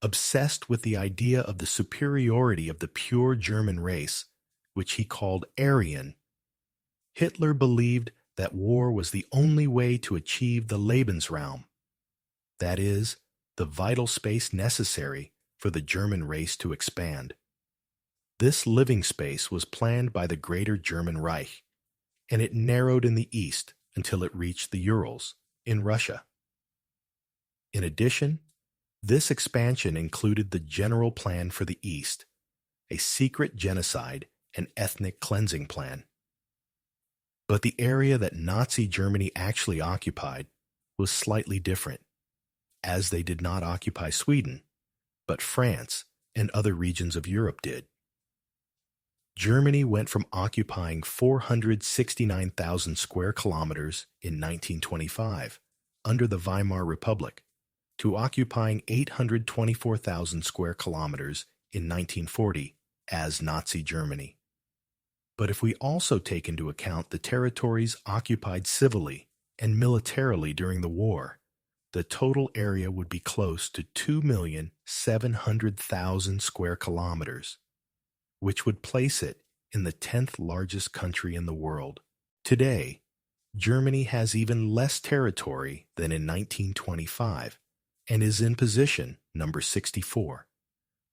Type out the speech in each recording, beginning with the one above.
Obsessed with the idea of the superiority of the pure German race, which he called Aryan, Hitler believed that war was the only way to achieve the Lebensraum, that is, the vital space necessary for the German race to expand. This living space was planned by the Greater German Reich, and it narrowed in the east until it reached the Urals in Russia. In addition, this expansion included the General Plan for the East, a secret genocide and ethnic cleansing plan. But the area that Nazi Germany actually occupied was slightly different, as they did not occupy Sweden, but France and other regions of Europe did. Germany went from occupying 469,000 square kilometers in 1925 under the Weimar Republic to occupying 824,000 square kilometers in 1940 as Nazi Germany. But if we also take into account the territories occupied civilly and militarily during the war, the total area would be close to 2,700,000 square kilometers, which would place it in the 10th largest country in the world. Today, Germany has even less territory than in 1925 and is in position number 64,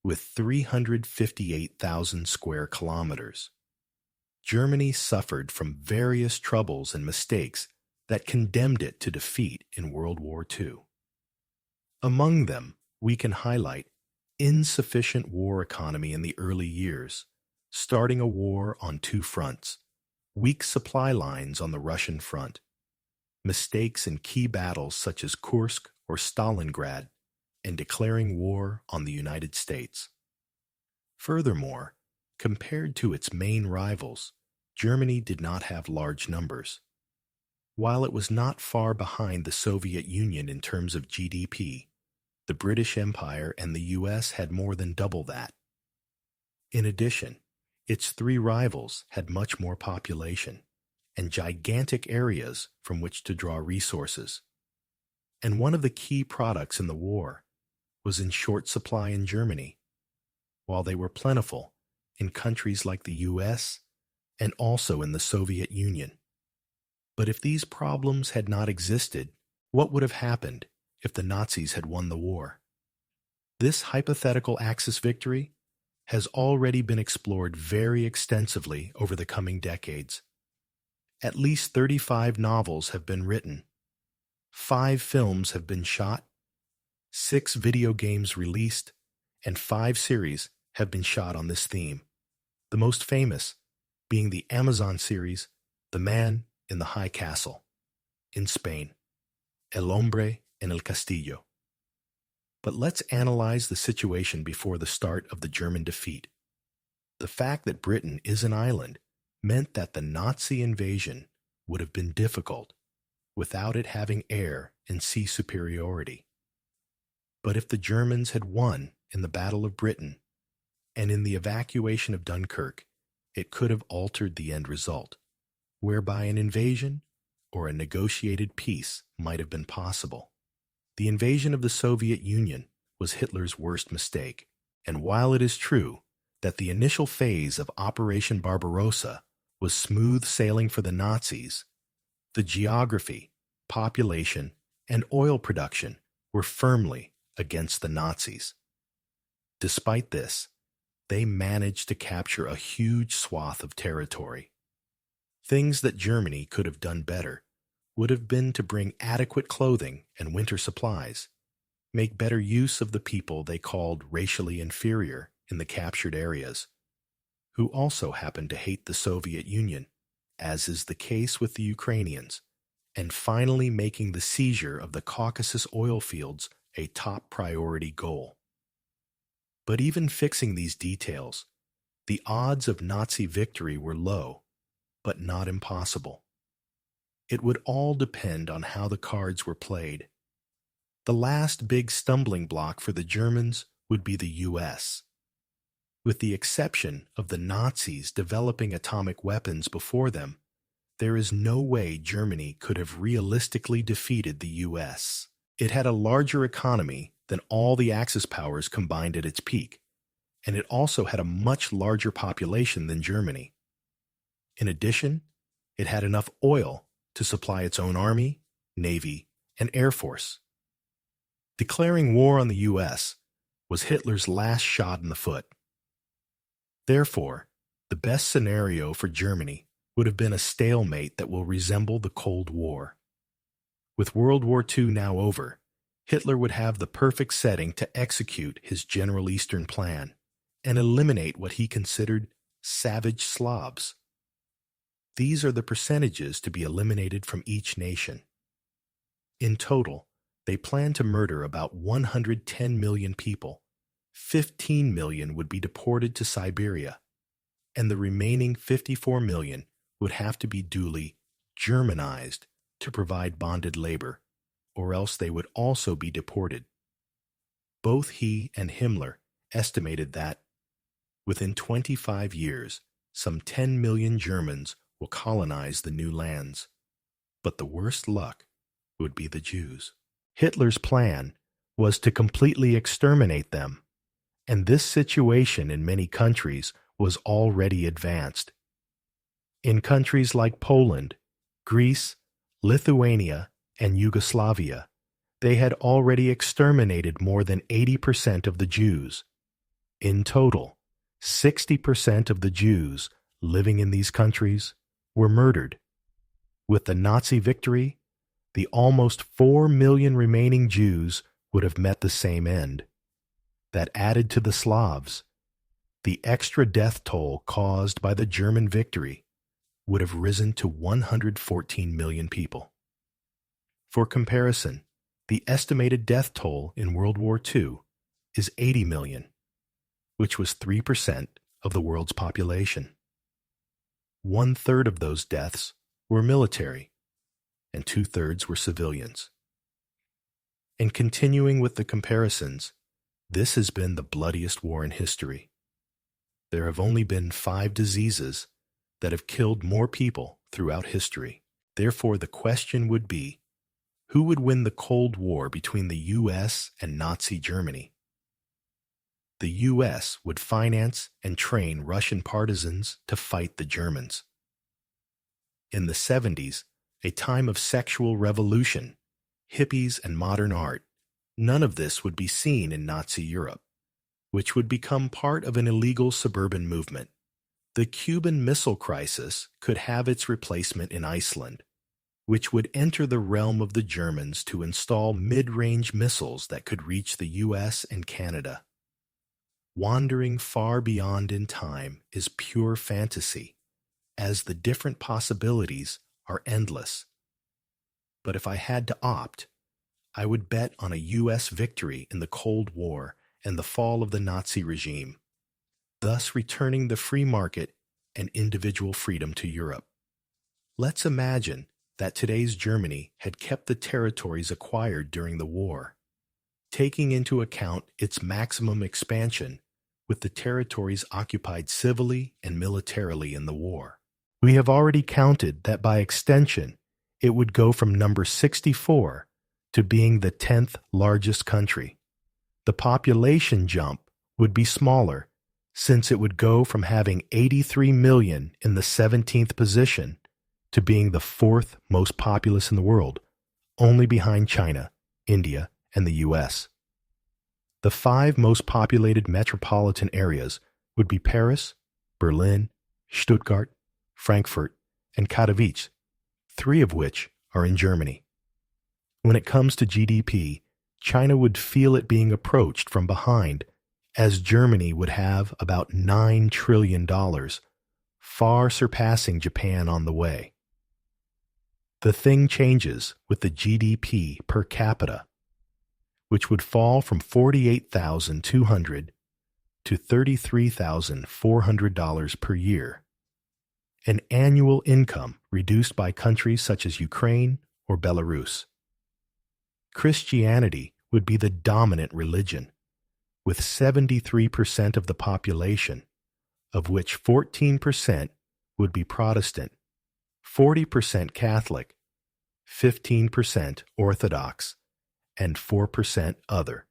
with 358,000 square kilometers. Germany suffered from various troubles and mistakes that condemned it to defeat in World War II. Among them, we can highlight insufficient war economy in the early years, starting a war on two fronts, weak supply lines on the Russian front, mistakes in key battles such as Kursk or Stalingrad, and declaring war on the United States. Furthermore, compared to its main rivals, Germany did not have large numbers. While it was not far behind the Soviet Union in terms of GDP, the British Empire and the US had more than double that. In addition, its three rivals had much more population and gigantic areas from which to draw resources. And one of the key products in the war was in short supply in Germany, while they were plentiful in countries like the US and also in the Soviet Union. But if these problems had not existed, what would have happened if the Nazis had won the war? This hypothetical Axis victory has already been explored very extensively over the coming decades. At least 35 novels have been written, 5 films have been shot, 6 video games released, and 5 series have been shot on this theme, the most famous being the Amazon series The Man in the High Castle in Spain, El Hombre en el Castillo. But let's analyze the situation before the start of the German defeat. The fact that Britain is an island meant that the Nazi invasion would have been difficult without it having air and sea superiority. But if the Germans had won in the Battle of Britain and in the evacuation of Dunkirk, it could have altered the end result, whereby an invasion or a negotiated peace might have been possible. The invasion of the Soviet Union was Hitler's worst mistake, and while it is true that the initial phase of Operation Barbarossa was smooth sailing for the Nazis, the geography, population, and oil production were firmly against the Nazis. Despite this, they managed to capture a huge swath of territory. Things that Germany could have done better would have been to bring adequate clothing and winter supplies, make better use of the people they called racially inferior in the captured areas, who also happened to hate the Soviet Union, as is the case with the Ukrainians, and finally making the seizure of the Caucasus oil fields a top priority goal. But even fixing these details, the odds of Nazi victory were low, but not impossible. It would all depend on how the cards were played. The last big stumbling block for the Germans would be the US. With the exception of the Nazis developing atomic weapons before them, there is no way Germany could have realistically defeated the US. It had a larger economy than all the Axis powers combined at its peak, and it also had a much larger population than Germany. In addition, it had enough oil to supply its own army, navy, and air force. Declaring war on the U.S. was Hitler's last shot in the foot. Therefore, the best scenario for Germany would have been a stalemate that will resemble the Cold War. With World War II now over, Hitler would have the perfect setting to execute his General Eastern Plan and eliminate what he considered savage Slavs. These are the percentages to be eliminated from each nation. In total, they plan to murder about 110 million people. 15 million would be deported to Siberia, and the remaining 54 million would have to be duly Germanized to provide bonded labor, or else they would also be deported. Both he and Himmler estimated that, within 25 years, some 10 million Germans will colonize the new lands. But the worst luck would be the Jews. Hitler's plan was to completely exterminate them, and this situation in many countries was already advanced. In countries like Poland, Greece, Lithuania, and Yugoslavia, they had already exterminated more than 80% of the Jews. In total, 60% of the Jews living in these countries were murdered. With the Nazi victory, the almost 4 million remaining Jews would have met the same end. That added to the Slavs, the extra death toll caused by the German victory would have risen to 114 million people. For comparison, the estimated death toll in World War II is 80 million, which was 3% of the world's population. 1/3 of those deaths were military, and 2/3 were civilians. And continuing with the comparisons, this has been the bloodiest war in history. There have only been 5 diseases that have killed more people throughout history. Therefore, the question would be, who would win the Cold War between the U.S. and Nazi Germany? The U.S. would finance and train Russian partisans to fight the Germans. In the 70s, a time of sexual revolution, hippies, and modern art, none of this would be seen in Nazi Europe, which would become part of an illegal suburban movement. The Cuban Missile Crisis could have its replacement in Iceland, which would enter the realm of the Germans to install mid-range missiles that could reach the U.S. and Canada. Wandering far beyond in time is pure fantasy, as the different possibilities are endless. But if I had to opt, I would bet on a U.S. victory in the Cold War and the fall of the Nazi regime, thus returning the free market and individual freedom to Europe. Let's imagine that today's Germany had kept the territories acquired during the war, taking into account its maximum expansion with the territories occupied civilly and militarily in the war. We have already counted that by extension, it would go from number 64 to being the 10th largest country. The population jump would be smaller, since it would go from having 83 million in the 17th position to being the 4th most populous in the world, only behind China, India, and the U.S. The 5 most populated metropolitan areas would be Paris, Berlin, Stuttgart, Frankfurt, and Katowice, 3 of which are in Germany. When it comes to GDP, China would feel it being approached from behind, as Germany would have about $9 trillion, far surpassing Japan on the way. The thing changes with the GDP per capita, which would fall from $48,200 to $33,400 per year, an annual income reduced by countries such as Ukraine or Belarus. Christianity would be the dominant religion, with 73% of the population, of which 14% would be Protestant, 40% Catholic, 15% Orthodox, and 4% other.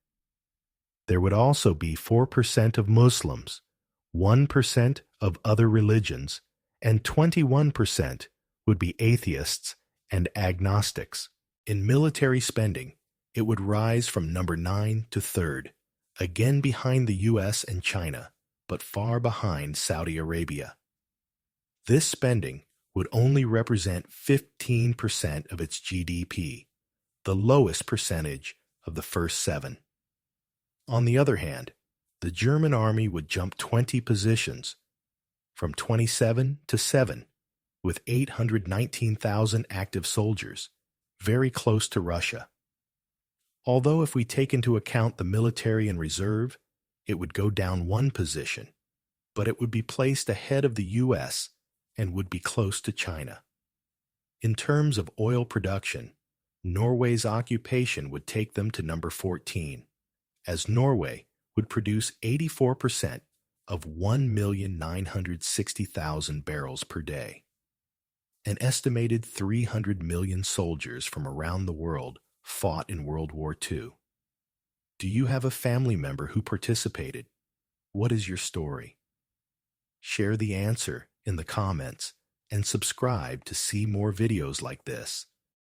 There would also be 4% of Muslims, 1% of other religions, and 21% would be atheists and agnostics. In military spending, it would rise from number 9 to third, again behind the US and China, but far behind Saudi Arabia. This spending would only represent 15% of its GDP, the lowest percentage of the first 7. On the other hand, the German army would jump 20 positions, from 27 to 7, with 819,000 active soldiers, very close to Russia. Although if we take into account the military and reserve, it would go down 1 position, but it would be placed ahead of the US and would be close to China. In terms of oil production, Norway's occupation would take them to number 14, as Norway would produce 84% of 1,960,000 barrels per day. An estimated 300 million soldiers from around the world fought in World War II. Do you have a family member who participated? What is your story? Share the answer in the comments and subscribe to see more videos like this.